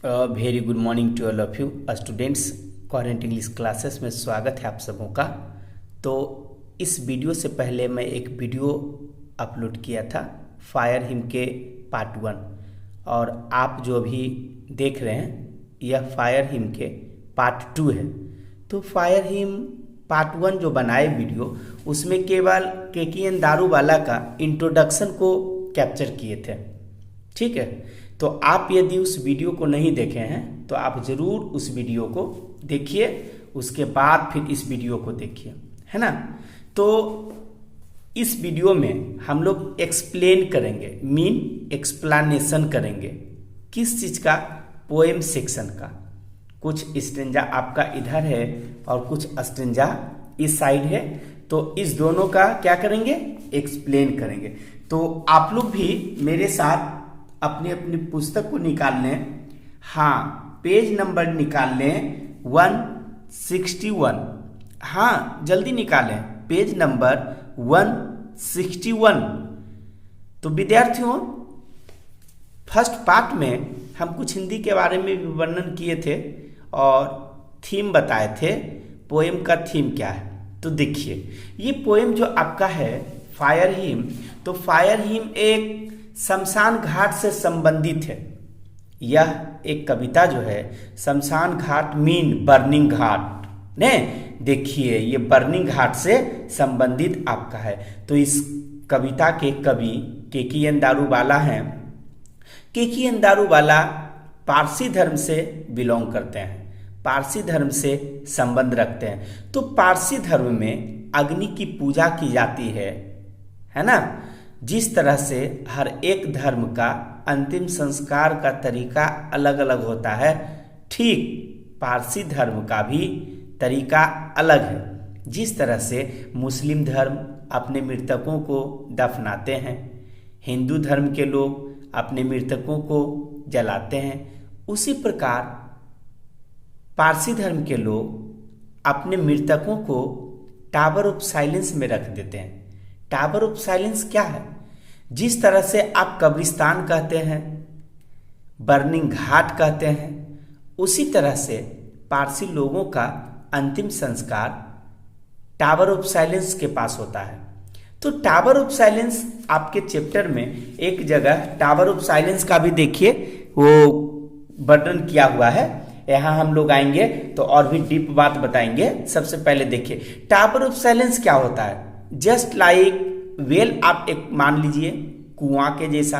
Very good morning to all of you students. कॉरेंट English classes में स्वागत है आप सबों का। तो इस वीडियो से पहले मैं एक वीडियो अपलोड किया था फायर हिम के पार्ट 1, और आप जो अभी देख रहे हैं यह फायर हिम के पार्ट 2 है। तो फायर हिम पार्ट 1 जो बनाए वीडियो, उसमें केवल केकेएन दारूवाला का इंट्रोडक्शन को कैप्चर किए थे, ठीक है। तो आप यदि उस वीडियो को नहीं देखे हैं तो आप ज़रूर उस वीडियो को देखिए, उसके बाद फिर इस वीडियो को देखिए, है ना। तो इस वीडियो में हम लोग एक्सप्लेन करेंगे, मीन एक्सप्लेनेशन करेंगे किस चीज़ का, पोएम सेक्शन का। कुछ स्टेंजा आपका इधर है और कुछ स्टेंजा इस साइड है, तो इस दोनों का क्या करेंगे, एक्सप्लेन करेंगे। तो आप लोग भी मेरे साथ अपनी अपनी पुस्तक को निकाल लें। हाँ, पेज नंबर निकाल लें 161। हाँ, जल्दी निकालें, पेज नंबर 161। तो विद्यार्थियों, फर्स्ट पार्ट में हम कुछ हिंदी के बारे में भी वर्णन किए थे और थीम बताए थे, पोएम का थीम क्या है। तो देखिए, ये पोएम जो आपका है फायर हिम, तो फायर हिम एक शमशान घाट से संबंधित है। यह एक कविता जो है शमशान घाट मीन बर्निंग घाट ने, देखिए ये बर्निंग घाट से संबंधित आपका है। तो इस कविता के कवि केकेएन दारूवाला हैं। केकेएन दारूवाला पारसी धर्म से बिलोंग करते हैं, पारसी धर्म से संबंध रखते हैं। तो पारसी धर्म में अग्नि की पूजा की जाती है ना। जिस तरह से हर एक धर्म का अंतिम संस्कार का तरीका अलग अलग होता है, ठीक पारसी धर्म का भी तरीका अलग है। जिस तरह से मुस्लिम धर्म अपने मृतकों को दफनाते हैं, हिंदू धर्म के लोग अपने मृतकों को जलाते हैं, उसी प्रकार पारसी धर्म के लोग अपने मृतकों को टावर ऑफ साइलेंस में रख देते हैं। टावर ऑफ साइलेंस क्या है? जिस तरह से आप कब्रिस्तान कहते हैं, बर्निंग घाट कहते हैं, उसी तरह से पारसी लोगों का अंतिम संस्कार टावर ऑफ साइलेंस के पास होता है। तो टावर ऑफ साइलेंस आपके चैप्टर में एक जगह टावर ऑफ साइलेंस का भी देखिए वो वर्णन किया हुआ है। यहाँ हम लोग आएंगे तो और भी डीप बात बताएंगे। सबसे पहले देखिए टावर ऑफ साइलेंस क्या होता है। जस्ट लाइक वेल, आप एक मान लीजिए कुआं के जैसा,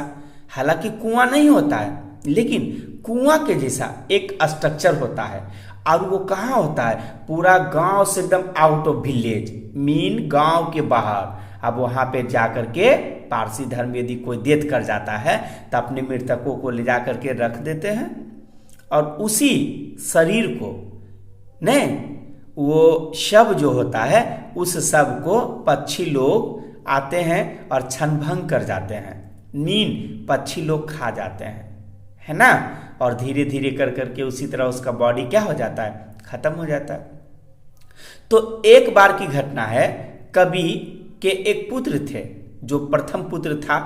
हालांकि कुआं नहीं होता है, लेकिन कुआं के जैसा एक स्ट्रक्चर होता है। और वो कहाँ होता है? पूरा गांव से एकदम आउट ऑफ विलेज, मीन गांव के बाहर। अब वहां पे जाकर के पारसी धर्म यदि कोई डेथ कर जाता है तो अपने मृतकों को ले जाकर के रख देते हैं, और उसी शरीर को नहीं, वो शव जो होता है उस शव को पक्षी लोग आते हैं और छनभंग कर जाते हैं, मीन पक्षी लोग खा जाते हैं, है ना। और धीरे धीरे कर करके उसी तरह उसका बॉडी क्या हो जाता है, खत्म हो जाता है। तो एक बार की घटना है, कवि के एक पुत्र थे, जो प्रथम पुत्र था,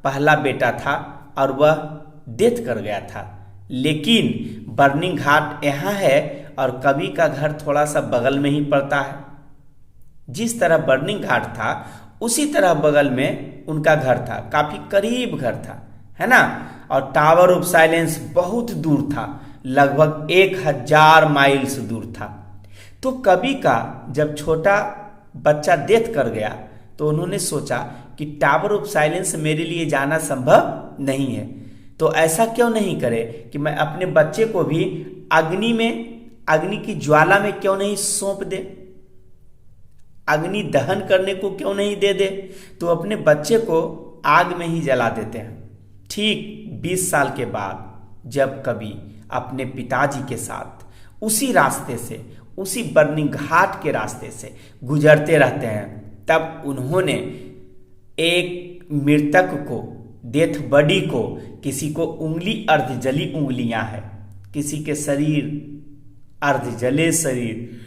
पहला बेटा था, और वह डेथ कर गया था। लेकिन बर्निंग घाट यहाँ है और कवि का घर थोड़ा सा बगल में ही पड़ता है। जिस तरह बर्निंग घाट था उसी तरह बगल में उनका घर था, काफी करीब घर था, है ना। और टावर ऑफ साइलेंस बहुत दूर था, लगभग 1000 माइल्स दूर था। तो कवि का जब छोटा बच्चा डेथ कर गया तो उन्होंने सोचा कि टावर ऑफ साइलेंस मेरे लिए जाना संभव नहीं है, तो ऐसा क्यों नहीं करे कि मैं अपने बच्चे को भी अग्नि की ज्वाला में क्यों नहीं सौंप दे, अग्नि दहन करने को क्यों नहीं दे दे। तो अपने बच्चे को आग में ही जला देते हैं। ठीक 20 साल के बाद जब कवि अपने पिताजी के साथ उसी रास्ते से, उसी बर्निंग घाट के रास्ते से गुजरते रहते हैं, तब उन्होंने एक मृतक को, डेथ बॉडी को, किसी को उंगली अर्ध जली उंगलियां हैं, किसी के शरीर अर्ध जले शरीर,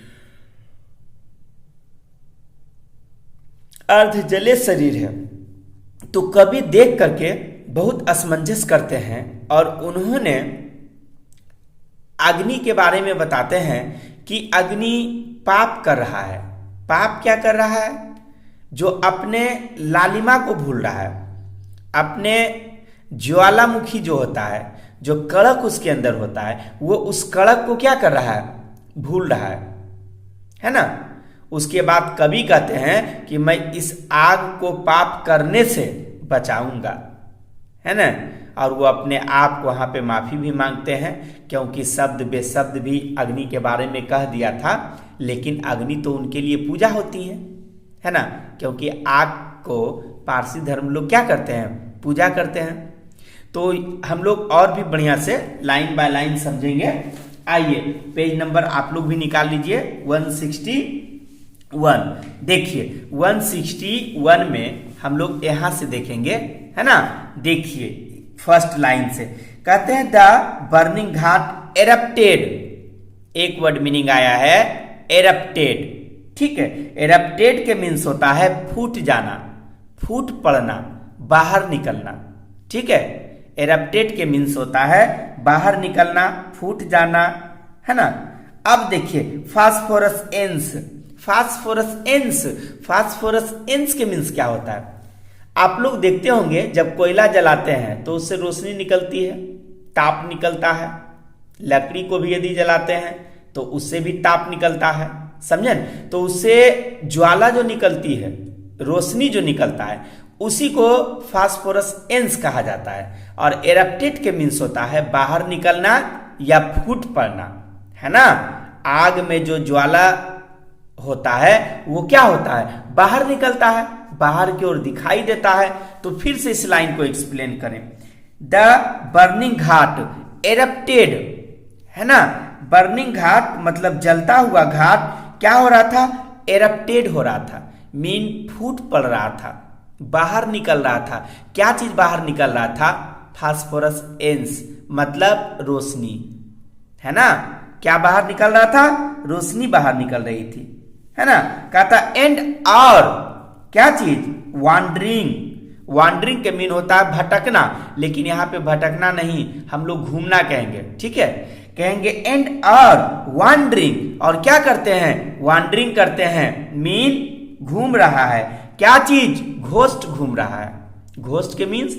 अर्ध जले शरीर है। तो कवि देख करके बहुत असमंजस करते हैं और उन्होंने अग्नि के बारे में बताते हैं कि अग्नि पाप कर रहा है। पाप क्या कर रहा है? जो अपने लालिमा को भूल रहा है, अपने ज्वालामुखी जो होता है, जो कड़क उसके अंदर होता है, वो उस कड़क को क्या कर रहा है? भूल रहा है ना। उसके बाद कवि कहते हैं कि मैं इस आग को पाप करने से बचाऊंगा, है ना। और वो अपने आप को वहां पे माफी भी मांगते हैं, क्योंकि शब्द बेशब्द भी अग्नि के बारे में कह दिया था, लेकिन अग्नि तो उनके लिए पूजा होती है ना, क्योंकि आग को पारसी धर्म लोग क्या करते हैं? पूजा करते हैं। तो हम लोग और भी बढ़िया से लाइन बाय लाइन समझेंगे। आइए पेज नंबर आप लोग भी निकाल लीजिए 161। देखिए 161 में हम लोग यहां से देखेंगे, है ना। देखिए फर्स्ट लाइन से कहते हैं द बर्निंग घाट एरप्टेड। एक वर्ड मीनिंग आया है एरप्टेड, ठीक है। एरप्टेड के मीन्स होता है फूट जाना, फूट पड़ना, बाहर निकलना, ठीक है। एरप्टेड के मीन्स होता है बाहर निकलना, फूट जाना, है ना। अब देखिए फास्फोरस एंस। फास्फोरस एंस, फास्फोरस एंस के मीन्स क्या होता है? आप लोग देखते होंगे जब कोयला जलाते हैं तो उससे रोशनी निकलती है, ताप निकलता है। लकड़ी को भी यदि जलाते हैं तो उससे भी ताप निकलता है, समझें। तो उससे ज्वाला जो निकलती है, रोशनी जो निकलता है, उसी को फास्फोरस एंस कहा जाता है। और एरप्टेड के मीन्स होता है बाहर निकलना या फूट पड़ना, है ना। आग में जो ज्वाला होता है वो क्या होता है? बाहर निकलता है, बाहर की ओर दिखाई देता है। तो फिर से इस लाइन को एक्सप्लेन करें। द बर्निंग घाट एरप्टेड, है ना। बर्निंग घाट मतलब जलता हुआ घाट क्या हो रहा था? एरप्टेड हो रहा था, मीन फूट पड़ रहा था, बाहर निकल रहा था। क्या चीज बाहर निकल रहा था? फास्फोरस एंस मतलब रोशनी, है ना। क्या बाहर निकल रहा था? रोशनी बाहर निकल रही थी, है ना। कहता एंड और क्या चीज? वांडरिंग। वांडरिंग के मीन होता है भटकना, लेकिन यहां पे भटकना नहीं, हम लोग घूमना कहेंगे, ठीक है। कहेंगे एंड और वांडरिंग, और क्या करते हैं? वांडरिंग करते हैं, मीन घूम रहा है। क्या चीज? घोस्ट घूम रहा है। घोस्ट के मीन्स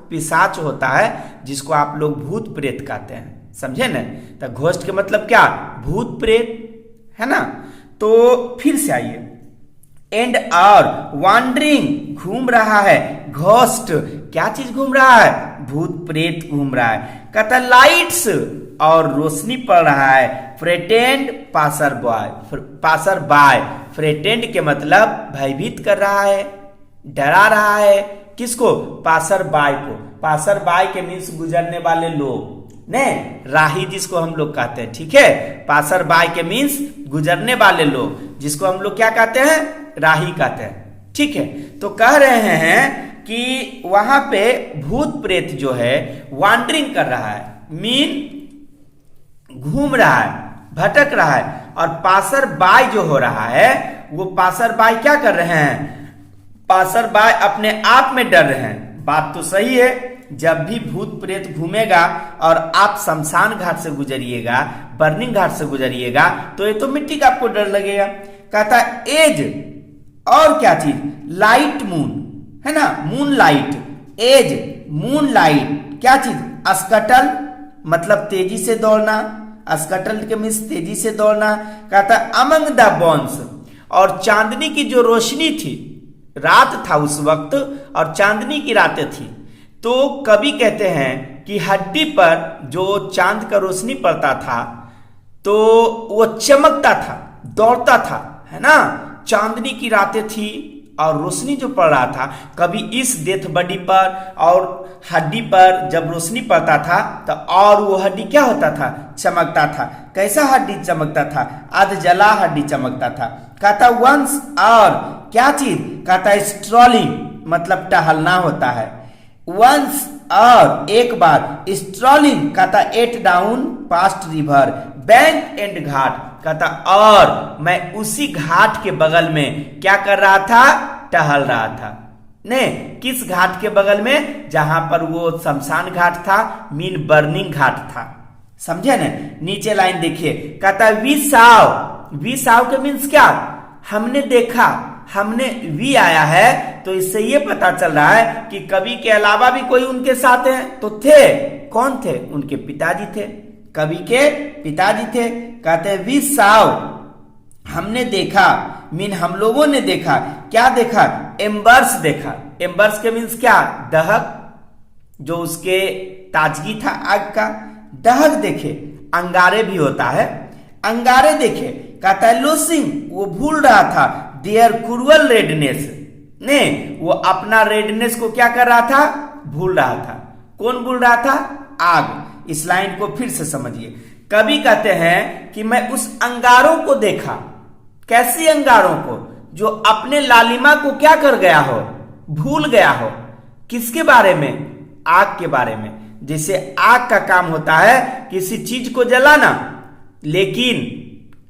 पिशाच होता है, जिसको आप लोग भूत प्रेत कहते हैं, समझे ना। तो घोस्ट के मतलब क्या? भूत प्रेत, है ना। तो फिर से आइए एंड और वांडरिंग घूम रहा है। घोस्ट क्या चीज घूम रहा है? भूत प्रेत घूम रहा है। कहता लाइट्स और रोशनी पड़ रहा है। फ्रेटेंड पासर बॉय, पासर बाय। फ्रेटेंड के मतलब भयभीत कर रहा है, डरा रहा है। किसको? पासर बाय को। पासर बाय के मीन्स गुजरने वाले लोग, ने राही जिसको हम लोग कहते हैं, ठीक है। पासर बाय के मीन्स गुजरने वाले लोग, जिसको हम लोग क्या कहते हैं? राही कहते हैं, ठीक है। तो कह रहे हैं कि वहां पे भूत प्रेत जो है वांडरिंग कर रहा है, मीन घूम रहा है, भटक रहा है। और पासर बाय जो हो रहा है, वो पासर बाय क्या कर रहे हैं? पासर बाय अपने आप में डर रहे हैं। बात तो सही है, जब भी भूत प्रेत घूमेगा और आप शमशान घाट से गुजरिएगा, बर्निंग घाट से गुजरिएगा, तो ये तो मिट्टी का आपको डर लगेगा। कहता एज और क्या चीज? लाइट मून, है ना। Moon light, as moon light क्या चीज? अस्कटल मतलब तेजी से दौड़ना, अस्कटल के मीन्स तेजी से दौड़ना। कहता अमंग द बॉन्स, और चांदनी की जो रोशनी थी, रात था उस वक्त और चांदनी की रातें थी, तो कवि कहते हैं कि हड्डी पर जो चांद का रोशनी पड़ता था तो वो चमकता था, दौड़ता था, है ना। चांदनी की रातें थी और रोशनी जो पड़ रहा था, कभी इस डेथ बॉडी पर और हड्डी पर जब रोशनी पड़ता था तो और वो हड्डी क्या होता था? चमकता था। कैसा हड्डी चमकता था? आध जला हड्डी चमकता था। कहता वंस और क्या चीज? कहता स्ट्रॉलिंग मतलब टहलना होता है। वंस और एक बार, स्ट्रॉलिंग कहता at down past river bank and ghat. कहता और मैं उसी घाट के बगल में क्या कर रहा था? टहल रहा था। ने किस घाट के बगल में? जहां पर वो शमशान घाट था, मीन बर्निंग घाट था, समझे ना। नीचे लाइन देखिए, कहता है वी साव के मीन्स क्या, हमने देखा, हमने वी आया है तो इससे ये पता चल रहा है कि कवि के अलावा भी कोई उनके साथ है। तो थे, कौन थे, उनके पिताजी थे, कवि के पिताजी थे। कहते हैं वी साव, हमने देखा, मीन हम लोगों ने देखा, क्या देखा, एम्बर्स देखा। एम्बर्स के मीन्स क्या, दहक, जो उसके ताजगी था आग का, दहक देखे। अंगारे भी होता है, अंगारे देखे। कहता है लूसिंग, वो भूल रहा था, देयर क्रूअल रेडनेस, ने वो अपना रेडनेस को क्या कर रहा था, भूल रहा था। कौन भूल रहा था, आग। इस लाइन को फिर से समझिए। कवि कहते हैं कि मैं उस अंगारों को देखा, कैसी अंगारों को, जो अपने लालिमा को क्या कर गया हो, भूल गया हो। किसके बारे में, आग के बारे में। जैसे आग का काम होता है किसी चीज को जलाना, लेकिन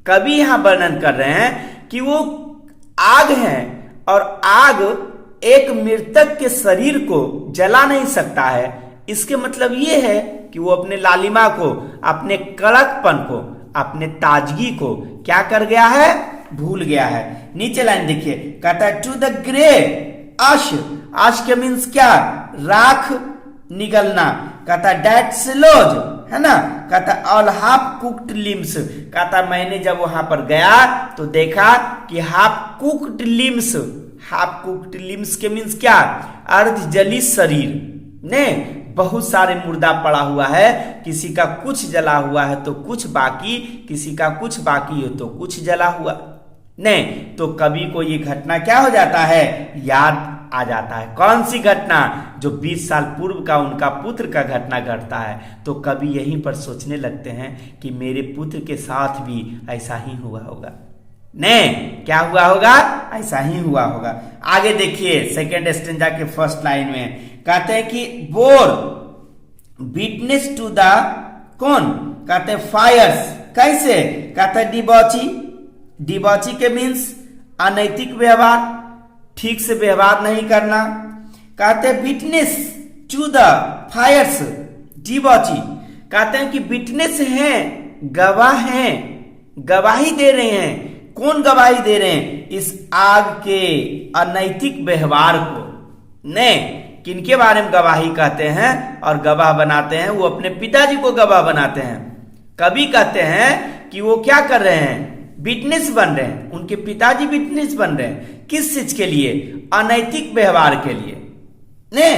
कवि यहां वर्णन कर रहे हैं कि वो आग है और आग एक मृतक के शरीर को जला नहीं सकता है। इसके मतलब ये है कि वो अपने लालिमा को, अपने कड़कपन को, अपने ताजगी को क्या कर गया है, भूल गया है। नीचे लाइन देखिए, कहता है टू द ग्रे आश, आश के मीन्स क्या, राख निगलना। कहता डेट सिलोज, है ना। कहता ऑल हाफ कुक्ड लिम्स, कहता मैंने जब वहां पर गया तो देखा कि half cooked limbs, half cooked limbs के मीन्स क्या, अर्ध जली शरीर ने बहुत सारे मुर्दा पड़ा हुआ है। किसी का कुछ जला हुआ है तो कुछ बाकी, किसी का कुछ बाकी हो तो कुछ जला हुआ नहीं। तो कवि को ये घटना क्या हो जाता है, याद आ जाता है। कौन सी घटना, जो 20 साल पूर्व का उनका पुत्र का घटना घटता है। तो कवि यहीं पर सोचने लगते हैं कि मेरे पुत्र के साथ भी ऐसा ही हुआ होगा। नहीं, क्या हुआ होगा, ऐसा ही हुआ होगा। आगे देखिए सेकेंड स्टेंजा के फर्स्ट लाइन में कहते हैं कि बोर विटनेस टू द, कौन, कहते हैं फायर्स, कैसे, कहते हैं डिबॉची, डिबॉची के मीन्स अनैतिक व्यवहार, ठीक से व्यवहार नहीं करना। कहते हैं विटनेस टू द फायर्स, डिबॉची, कहते हैं कि विटनेस हैं, गवाह हैं, गवाही दे रहे हैं। कौन गवाही दे रहे हैं, इस आग के अनैतिक व्यवहार को। ने किनके बारे में गवाही कहते हैं और गवाह बनाते हैं, वो अपने पिताजी को गवाह बनाते हैं। कवि कहते हैं कि वो क्या कर रहे हैं, विटनेस बन रहे हैं, उनके पिताजी विटनेस बन रहे हैं। किस चीज के लिए, अनैतिक व्यवहार के लिए, ने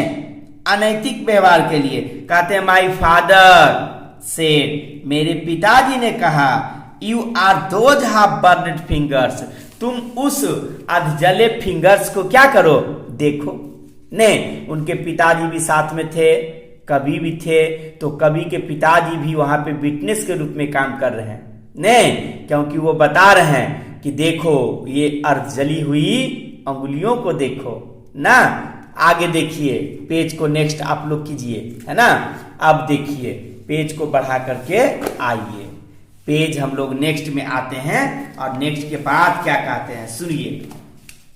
अनैतिक व्यवहार के लिए। कहते हैं माई फादर सेड, मेरे पिताजी ने कहा, you are those half burned fingers, तुम उस अधजले फिंगर्स को क्या करो, देखो। ने उनके पिताजी भी साथ में थे, कवि भी थे, तो कवि के पिताजी भी वहां पे विटनेस के रूप में काम कर रहे हैं। नहीं, क्योंकि वो बता रहे हैं कि देखो ये अर्ध जली हुई अंगुलियों को देखो ना। आगे देखिए, पेज को नेक्स्ट आप लोग कीजिए, है ना। अब देखिए पेज को बढ़ा करके आइए, पेज हम लोग नेक्स्ट में आते हैं और नेक्स्ट के बाद क्या कहते हैं सुनिए।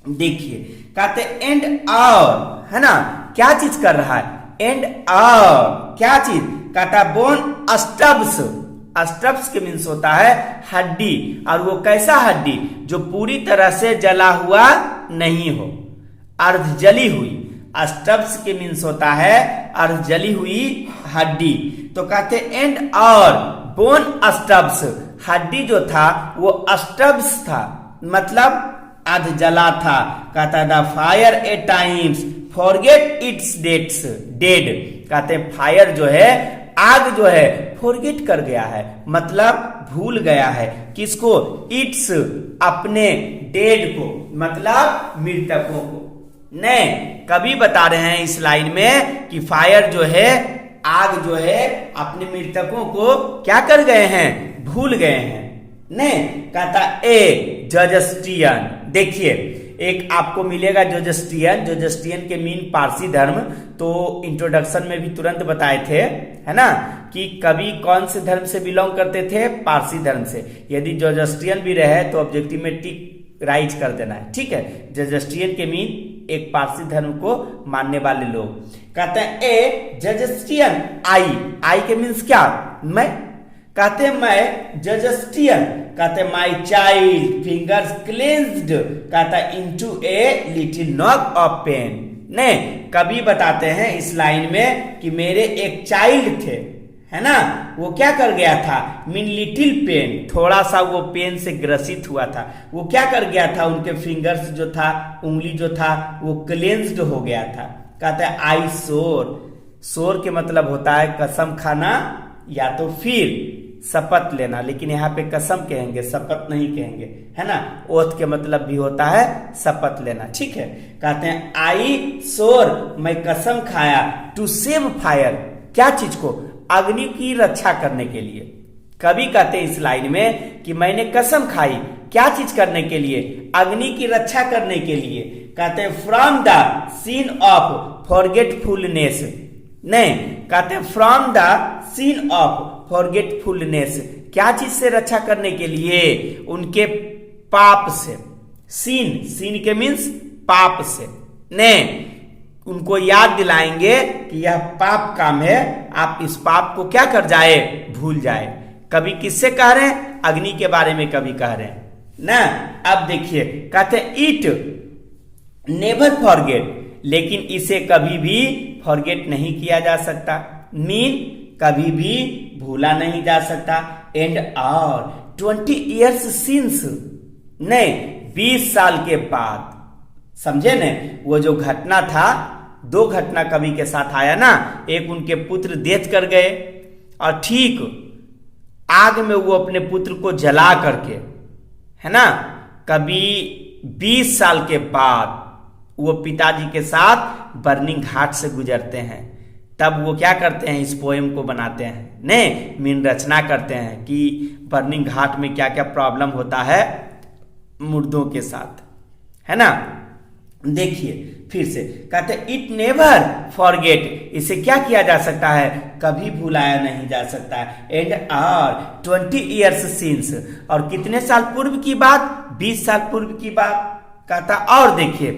देखिए कहते एंड और, है ना, क्या चीज कर रहा है, एंड और क्या चीज, कहता बोन स्टब्स, स्टब्स के मीन्स होता है हड्डी, और वो कैसा हड्डी, जो पूरी तरह से जला हुआ नहीं हो, अर्ध जली हुई। स्टब्स के मीन्स होता है अर्ध जली हुई हड्डी। तो कहते एंड और बोन स्टब्स, हड्डी जो था वो स्टब्स था, मतलब अर्ध जला था। कहता the fire a times forget its dates dead, कहते हैं फायर जो है, आग जो है फॉरगेट कर गया है, मतलब भूल गया है। किसको, इट्स, अपने डेड को, मतलब मृतकों को। नहीं, कवि बता रहे हैं इस लाइन में कि फायर जो है, आग जो है, अपने मृतकों को क्या कर गए हैं, भूल गए हैं। नहीं, कहता ए जोजस्टियन, देखिए एक आपको मिलेगा जोजस्टियन, जोजस्टियन के मीन पारसी धर्म। तो इंट्रोडक्शन में भी तुरंत बताए थे, है ना, कि कवि कौन से धर्म से बिलोंग करते थे, पारसी धर्म से। यदि जोजस्टियन भी रहे तो ऑब्जेक्टिव में टिक राइज कर देना है, ठीक है। जोजस्टियन के मीन एक पारसी धर्म को मानने वाले लोग। कहते हैं ए जोजस्टियन आई, आई के मीन्स क्या, मैं, कहते हैं मैं जजस्टियन, कहते हैं माई चाइल्ड फिंगर्स क्लेंज्ड, कहता है into a little knock of pain. नहीं, कवि बताते हैं इस लाइन में कि मेरे एक चाइल्ड थे, है ना, वो क्या कर गया था, मीन लिटिल पेन, थोड़ा सा वो पेन से ग्रसित हुआ था, वो क्या कर गया था, उनके फिंगर्स जो था, उंगली जो था वो क्लेंज्ड हो गया था। कहता है आई सोर, सोर के मतलब होता है कसम खाना या तो फिर शपथ लेना, लेकिन यहाँ पे कसम कहेंगे, शपथ नहीं कहेंगे, है ना, ओथ के मतलब भी होता है शपथ लेना, ठीक है। कहते हैं आई सोर, मैं कसम खाया, टू सेव फायर, क्या चीज को, अग्नि की रक्षा करने के लिए। कवि कहते हैं इस लाइन में कि मैंने कसम खाई, क्या चीज करने के लिए, अग्नि की रक्षा करने के लिए। कहते हैं from the scene of forgetfulness, नहीं, कहते हैं from the scene of forgetfulness, क्या चीज से रक्षा करने के लिए, उनके पाप से, सीन, सीन के मीन्स पाप से, नहीं, उनको याद दिलाएंगे कि यह पाप काम है, आप इस पाप को क्या कर जाए, भूल जाए। कभी किससे कह रहे हैं, अग्नि के बारे में कभी कह रहे हैं ना। अब देखिए, कहते हैं इट नेवर फॉरगेट, लेकिन इसे कभी भी फॉरगेट नहीं किया जा सकता, मीन कभी भी भूला नहीं जा सकता। एंड और 20 ईयर्स सिंस, नहीं, 20 साल के बाद, समझे न, वो जो घटना था, दो घटना कवि के साथ आया ना, एक उनके पुत्र डेथ कर गए, और ठीक आग में वो अपने पुत्र को जला करके, है ना, कभी 20 साल के बाद वो पिताजी के साथ बर्निंग घाट से गुजरते हैं, तब वो क्या करते हैं, इस पोएम को बनाते हैं, नहीं, मीन रचना करते हैं कि बर्निंग घाट में क्या क्या प्रॉब्लम होता है मुर्दों के साथ, है ना। देखिए फिर से, कहते हैं इट नेवर फॉरगेट, इसे क्या किया जा सकता है, कभी भुलाया नहीं जा सकता है। एंड आर 20 ईयर्स सिंस, और कितने साल पूर्व की बात, 20 साल पूर्व की बात। कहता और देखिए,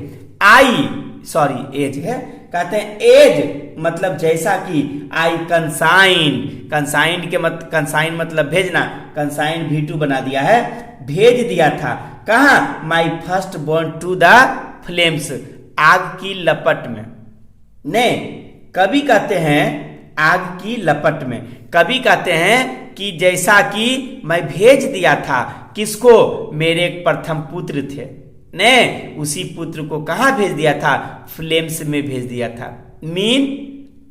आई सॉरी एज है, कहते हैं एज मतलब जैसा कि, आई कंसाइन, कंसाइन के कंसाइन मतलब भेजना, कंसाइन V2 बना दिया है, भेज दिया था, कहा, my first born to the flames, आग की लपट में। ने कवि कहते हैं आग की लपट में, कवि कहते हैं कि जैसा कि मैं भेज दिया था, किसको, मेरे एक प्रथम पुत्र थे, ने उसी पुत्र को कहां भेज दिया था, फ्लेम्स में भेज दिया था, मीन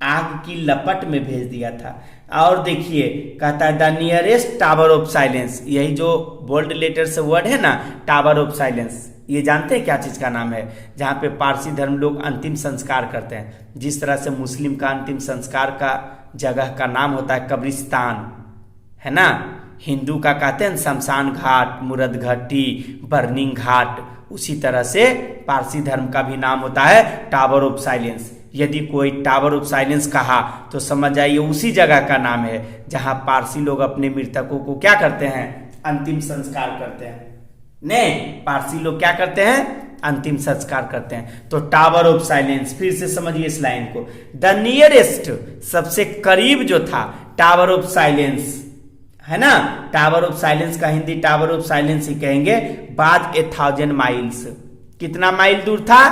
आग की लपट में भेज दिया था। और देखिए, कहता है the nearest tower of silence, यही जो बोल्ड लेटर से वर्ड है ना, टावर ऑफ साइलेंस, ये जानते हैं क्या चीज का नाम है, जहां पे पारसी धर्म लोग अंतिम संस्कार करते हैं। जिस तरह से मुस्लिम का अंतिम संस्कार का जगह का नाम होता है कब्रिस्तान, है ना, हिंदू का कहते हैं शमशान घाट, मुरद घट्टी, बर्निंग घाट, उसी तरह से पारसी धर्म का भी नाम होता है टावर ऑफ साइलेंस। यदि कोई टावर ऑफ साइलेंस कहा तो समझ जाइए उसी जगह का नाम है जहां पारसी लोग अपने मृतकों को क्या करते हैं, अंतिम संस्कार करते हैं। ने पारसी लोग क्या करते हैं, अंतिम संस्कार करते हैं। तो टावर ऑफ साइलेंस, फिर से समझिए इस लाइन को, द नियरेस्ट, सबसे करीब जो था, टावर ऑफ साइलेंस, है ना, टावर ऑफ साइलेंस का हिंदी टावर ऑफ साइलेंस ही कहेंगे, बाद 1000 माइल्स, कितना माइल दूर था,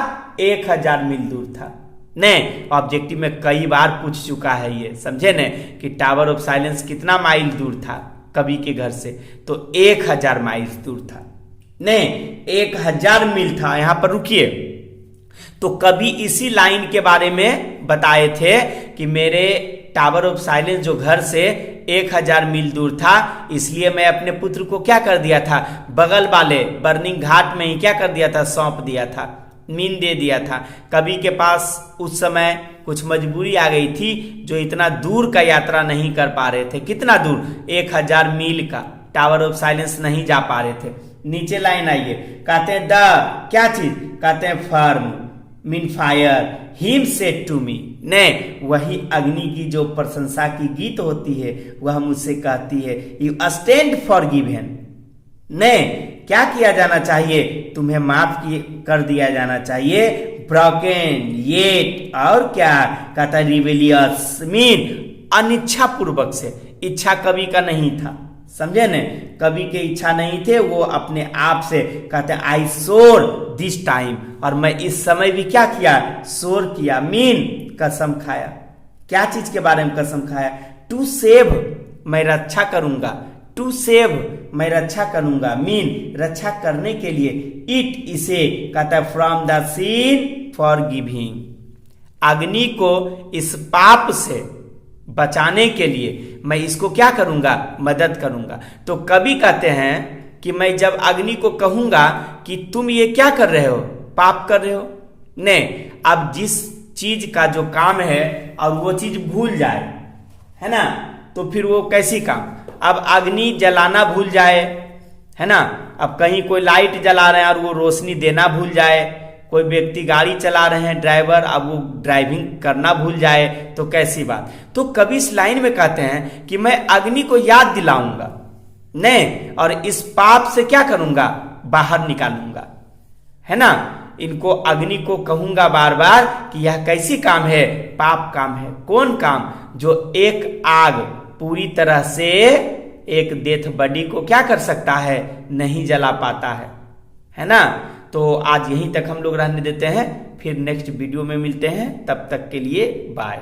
1000 मील दूर था। ने ऑब्जेक्टिव में कई बार पूछ चुका है ये, समझे ने, कि टावर ऑफ साइलेंस कितना माइल दूर था कवि के घर से, तो 1000 माइल्स दूर था, ने 1000 मील था। यहां पर रुकिए, तो कवि इसी लाइन के बारे में बताए थे कि मेरे टावर ऑफ साइलेंस जो घर से 1000 मील दूर था, इसलिए मैं अपने पुत्र को क्या कर दिया था, बगल वाले बर्निंग घाट में ही क्या कर दिया था, सौंप दिया था, मीन दे दिया था। कवि के पास उस समय कुछ मजबूरी आ गई थी, जो इतना दूर का यात्रा नहीं कर पा रहे थे। कितना दूर, 1000 मील का टावर ऑफ साइलेंस नहीं जा पा रहे थे। नीचे लाइन आइए, कहते हैं द, क्या चीज, कहते हैं firm, mean fire, him said to me, ने वही अग्नि की जो प्रशंसा की गीत होती है वह मुझसे कहती है, यू स्टैंड फॉरगिवन, ने क्या किया जाना चाहिए, तुम्हें माफ कर दिया जाना चाहिए, ब्रोकन येट, और क्या कहता है, रिवेलियस, मीन अनिच्छा पूर्वक से, इच्छा कवि का नहीं था, समझे न, कवि के इच्छा नहीं थे, वो अपने आप से कहते हैं आई सोर दिस टाइम, और मैं इस समय भी क्या किया, सोर किया, मीन कसम खाया। क्या चीज के बारे में कसम खाया, टू सेव मैं रक्षा करूंगा, टू सेव मैं रक्षा करूंगा, मीन रक्षा करने के लिए, इट इसे कहता है from the scene for giving, अग्नि को इस पाप से बचाने के लिए मैं इसको क्या करूंगा, मदद करूंगा। तो कवि कहते हैं कि मैं जब अग्नि को कहूंगा कि तुम ये क्या कर रहे हो, पाप कर रहे हो, नहीं, अब जिस चीज का जो काम है और वो चीज भूल जाए, है ना, तो फिर वो कैसी काम, अब अग्नि जलाना भूल जाए, है ना, अब कहीं कोई लाइट जला रहे हैं और वो रोशनी देना भूल जाए, कोई व्यक्ति गाड़ी चला रहे हैं ड्राइवर, अब वो ड्राइविंग करना भूल जाए, तो कैसी बात। तो कवि इस लाइन में कहते हैं कि मैं अग्नि को याद दिलाऊंगा, नहीं, और इस पाप से क्या करूंगा, बाहर निकालूंगा, है ना, इनको अग्नि को कहूंगा बार बार कि यह कैसी काम है, पाप काम है। कौन काम, जो एक आग पूरी तरह से एक डेथ बॉडी को क्या कर सकता है, नहीं जला पाता है ना। तो आज यहीं तक हम लोग रहने देते हैं, फिर नेक्स्ट वीडियो में मिलते हैं, तब तक के लिए बाय।